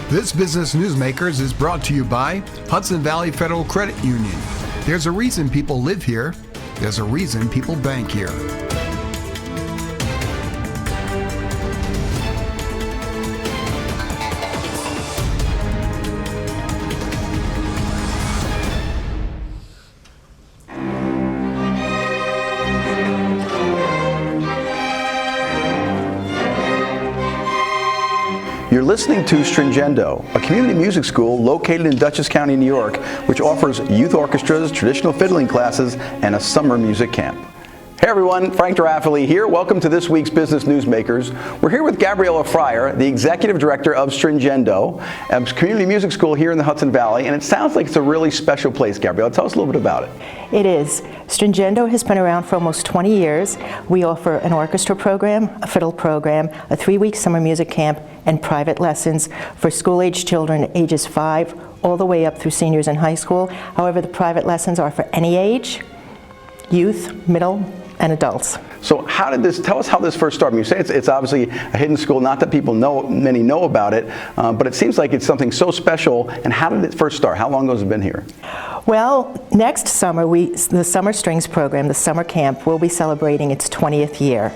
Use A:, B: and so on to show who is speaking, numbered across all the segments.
A: This Business Newsmakers is brought to you by Hudson Valley Federal Credit Union. There's a reason people live here. There's a reason people bank here.
B: You're listening to Stringendo, a community music school located in Dutchess County, New York, which offers youth orchestras, traditional fiddling classes, and a summer music camp. Hey everyone, Frank DeRaffele here. Welcome to this week's Business Newsmakers. We're here with Gabriella, the Executive Director of Stringendo, a community music school here in the Hudson Valley, and it sounds like it's a really special place. Gabriella, tell us a little bit about it.
C: It is. Stringendo has been around for almost 20 years. We offer an orchestra program, a fiddle program, a 3-week summer music camp, and private lessons for school-age children ages 5 all the way up through seniors in high school. However, the private lessons are for any age, youth, middle, and adults.
B: So tell us how this first started. You say it's obviously a hidden school, not that many know about it, but it seems like it's something so special. And how did it first start? How long ago has it been here?
C: Well, next summer, the Summer Strings program, the summer camp, will be celebrating its 20th year.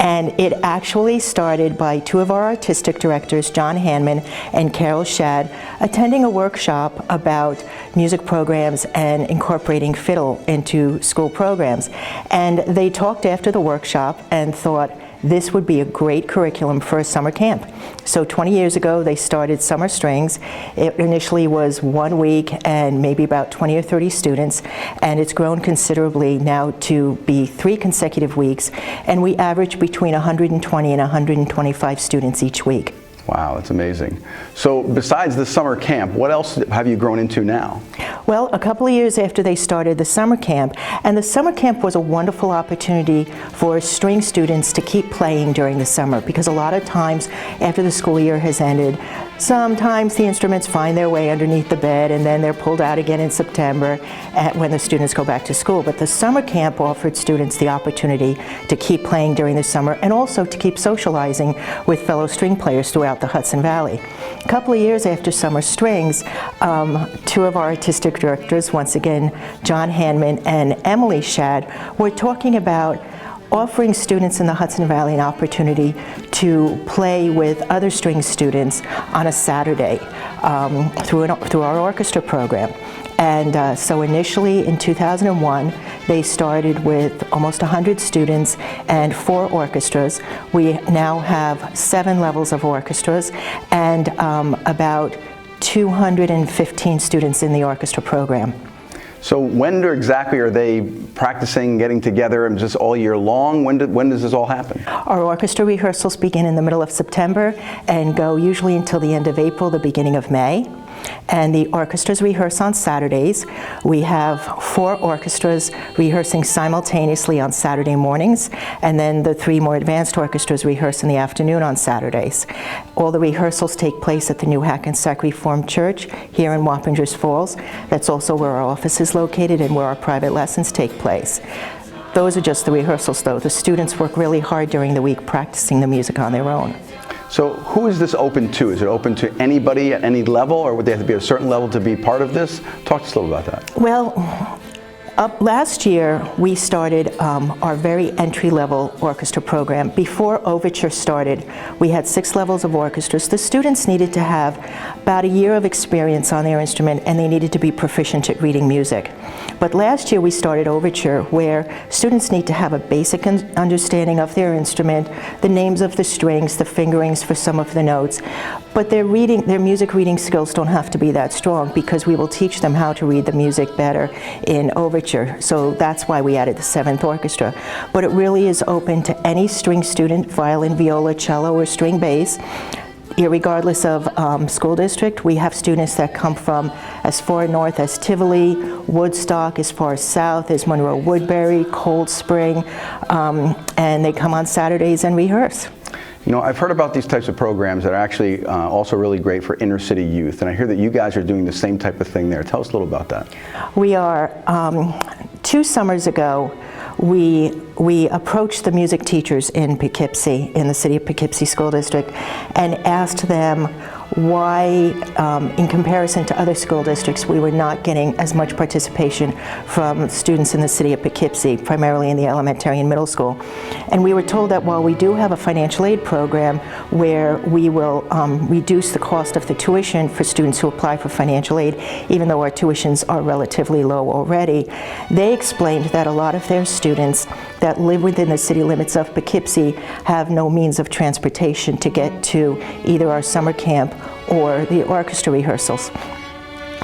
C: And it actually started by 2 of our artistic directors, John Hanman and Carol Shad, attending a workshop about music programs and incorporating fiddle into school programs. And they talked after the workshop and thought this would be a great curriculum for a summer camp. So 20 years ago, they started Summer Strings. It initially was 1 week and maybe about 20 or 30 students, and it's grown considerably now to be 3 consecutive weeks, and we average between 120 and 125 students each week.
B: Wow, that's amazing. So besides the summer camp, what else have you grown into now?
C: Well, a couple of years after they started the summer camp, and the summer camp was a wonderful opportunity for string students to keep playing during the summer, because a lot of times after the school year has ended, sometimes the instruments find their way underneath the bed and then they're pulled out again in September when the students go back to school. But the summer camp offered students the opportunity to keep playing during the summer and also to keep socializing with fellow string players throughout the Hudson Valley. A couple of years after Summer Strings, 2 of our artistic directors, once again John Hanman and Emily Shad, were talking about offering students in the Hudson Valley an opportunity to play with other string students on a Saturday through our orchestra program. And so initially in 2001, they started with almost 100 students and 4 orchestras. We now have 7 levels of orchestras and about 215 students in the orchestra program.
B: So when exactly are they practicing, getting together, and just all year long? When does this all happen?
C: Our orchestra rehearsals begin in the middle of September and go usually until the end of April, the beginning of May. And the orchestras rehearse on Saturdays. We have 4 orchestras rehearsing simultaneously on Saturday mornings, and then the 3 more advanced orchestras rehearse in the afternoon on Saturdays. All the rehearsals take place at the New Hackensack Reformed Church here in Wappingers Falls. That's also where our office is located and where our private lessons take place. Those are just the rehearsals, though. The students work really hard during the week practicing the music on their own.
B: So who is this open to? Is it open to anybody at any level, or would they have to be at a certain level to be part of this? Talk to us a little about that.
C: Well, last year we started our very entry-level orchestra program. Before Overture started, we had 6 levels of orchestras. The students needed to have about a year of experience on their instrument, and they needed to be proficient at reading music. But last year we started Overture, where students need to have a basic understanding of their instrument, the names of the strings, the fingerings for some of the notes. But their music reading skills don't have to be that strong, because we will teach them how to read the music better in Overture. So that's why we added the 7th orchestra. But it really is open to any string student, violin, viola, cello, or string bass. Irregardless of school district, we have students that come from as far north as Tivoli, Woodstock, as far south as Monroe Woodbury, Cold Spring, and they come on Saturdays and rehearse.
B: You know, I've heard about these types of programs that are actually also really great for inner city youth, and I hear that you guys are doing the same type of thing there. Tell us a little about that.
C: We are. 2 summers ago, we approached the music teachers in Poughkeepsie, in the city of Poughkeepsie School District, and asked them why, in comparison to other school districts, we were not getting as much participation from students in the city of Poughkeepsie, primarily in the elementary and middle school. And we were told that while we do have a financial aid program where we will reduce the cost of the tuition for students who apply for financial aid, even though our tuitions are relatively low already, they explained that a lot of their students that live within the city limits of Poughkeepsie have no means of transportation to get to either our summer camp or the orchestra rehearsals.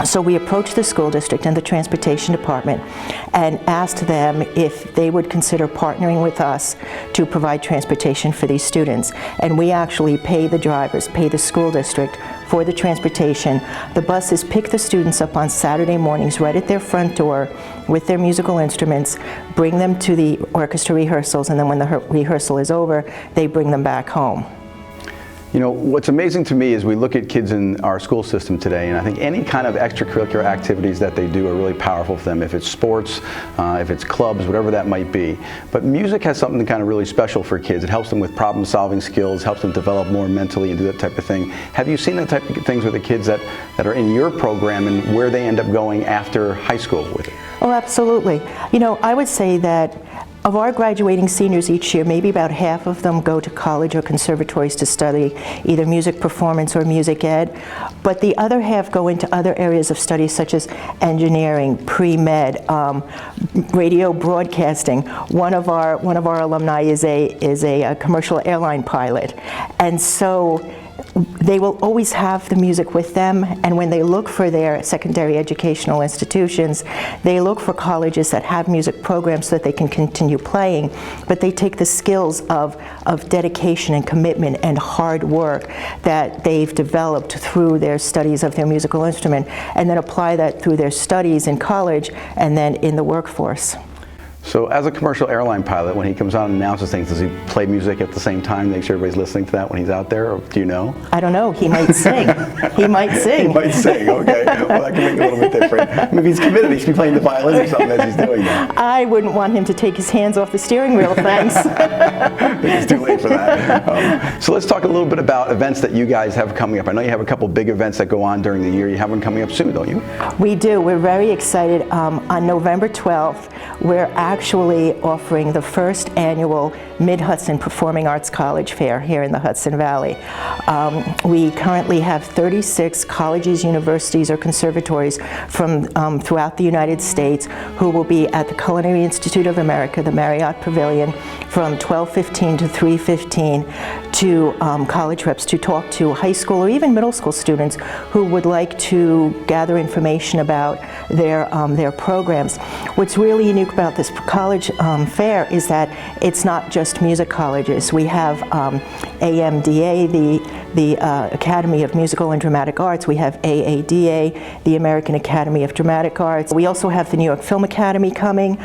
C: So we approached the school district and the transportation department and asked them if they would consider partnering with us to provide transportation for these students. And we actually pay the drivers, pay the school district for the transportation. The buses pick the students up on Saturday mornings right at their front door with their musical instruments, bring them to the orchestra rehearsals, and then when the rehearsal is over, they bring them back home.
B: You know, what's amazing to me is we look at kids in our school system today, and I think any kind of extracurricular activities that they do are really powerful for them, if it's sports, if it's clubs, whatever that might be. But music has something kind of really special for kids. It helps them with problem-solving skills, helps them develop more mentally and do that type of thing. Have you seen that type of things with the kids that are in your program and where they end up going after high school with it?
C: Oh, absolutely. You know, I would say that of our graduating seniors each year, maybe about half of them go to college or conservatories to study either music performance or music ed, but the other half go into other areas of study such as engineering, pre-med, radio broadcasting. One of our alumni is a commercial airline pilot, and so they will always have the music with them, and when they look for their secondary educational institutions, they look for colleges that have music programs so that they can continue playing, but they take the skills of dedication and commitment and hard work that they've developed through their studies of their musical instrument, and then apply that through their studies in college and then in the workforce.
B: So as a commercial airline pilot, when he comes on and announces things, does he play music at the same time, make sure everybody's listening to that when he's out there, or do you know?
C: I don't know. He might sing. He might sing.
B: He might sing, okay. Well, that can make it a little bit different. Maybe he's committed. He should be playing the violin or something as he's doing that.
C: I wouldn't want him to take his hands off the steering wheel, thanks.
B: It's too late for that. So let's talk a little bit about events that you guys have coming up. I know you have a couple big events that go on during the year. You have one coming up soon, don't you?
C: We do. We're very excited. On November 12th, we're actually offering the first annual Mid-Hudson Performing Arts College Fair here in the Hudson Valley. We currently have 36 colleges, universities, or conservatories from throughout the United States who will be at the Culinary Institute of America, the Marriott Pavilion, from 12:15 to 3:15 to college reps to talk to high school or even middle school students who would like to gather information about their programs. What's really unique about this college fair is that it's not just music colleges. We have AMDA, the Academy of Musical and Dramatic Arts. We have AADA, the American Academy of Dramatic Arts. We also have the New York Film Academy coming.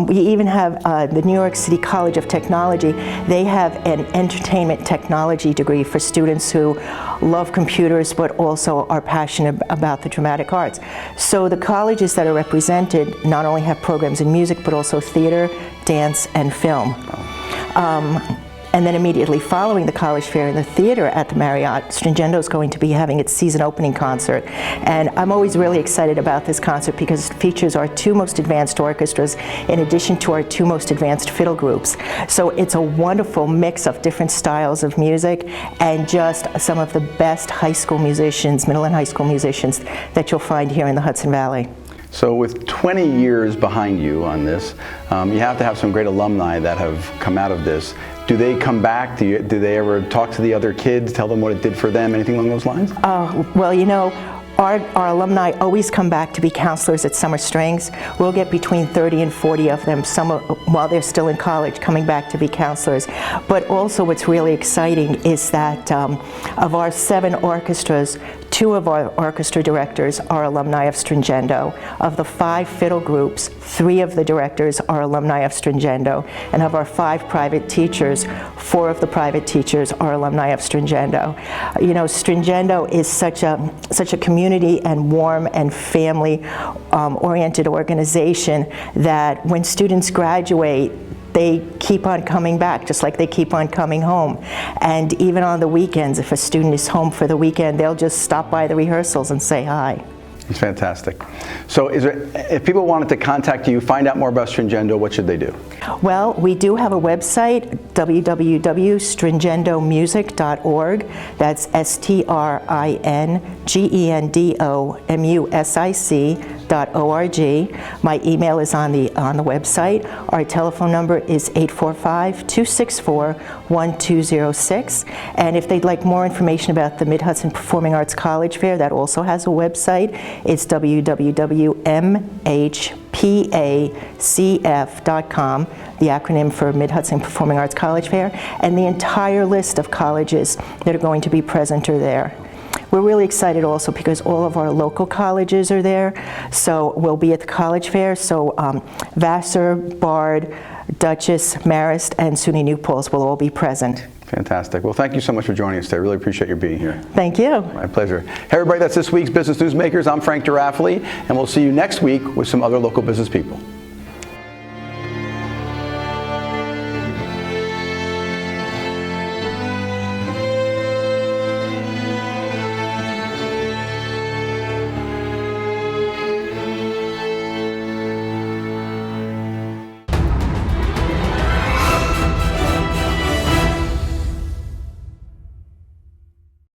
C: We even have the New York City College of Technology. They have an entertainment technology degree for students who love computers but also are passionate about the dramatic arts. So the colleges that are represented not only have programs in music but also theater, dance, and film. And then immediately following the college fair in the theater at the Marriott, Stringendo is going to be having its season opening concert. And I'm always really excited about this concert because it features our two most advanced orchestras in addition to our two most advanced fiddle groups. So it's a wonderful mix of different styles of music and just some of the best high school musicians, middle and high school musicians that you'll find here in the Hudson Valley.
B: So with 20 years behind you on this, you have to have some great alumni that have come out of this. Do they come back? Do they ever talk to the other kids, tell them what it did for them, anything along those lines?
C: Well, you know, our alumni always come back to be counselors at Summer Strings. We'll get between 30 and 40 of them, some while they're still in college, coming back to be counselors. But also what's really exciting is that of our 7 orchestras, 2 of our orchestra directors are alumni of Stringendo. Of the 5 fiddle groups, 3 of the directors are alumni of Stringendo. And of our 5 private teachers, 4 of the private teachers are alumni of Stringendo. You know, Stringendo is such a community and warm and family oriented organization that when students graduate, they keep on coming back, just like they keep on coming home. And even on the weekends, if a student is home for the weekend, they'll just stop by the rehearsals and say hi.
B: It's fantastic. So if people wanted to contact you, find out more about Stringendo, what should they do?
C: Well, we do have a website, www.stringendomusic.org. That's STRINGENDOMUSIC.org. My email is on the website. Our telephone number is 845-264-1206. And if they'd like more information about the Mid-Hudson Performing Arts College Fair, that also has a website. It's www.mhpacf.com, the acronym for Mid-Hudson Performing Arts College Fair, and the entire list of colleges that are going to be present are there. We're really excited also because all of our local colleges are there, so we'll be at the college fair. So Vassar, Bard, Dutchess, Marist, and SUNY New Paltz will all be present.
B: Fantastic. Well, thank you so much for joining us today. I really appreciate your being here.
C: Thank you.
B: My pleasure. Hey, everybody, that's this week's Business Newsmakers. I'm Frank DeRaffele, and we'll see you next week with some other local business people.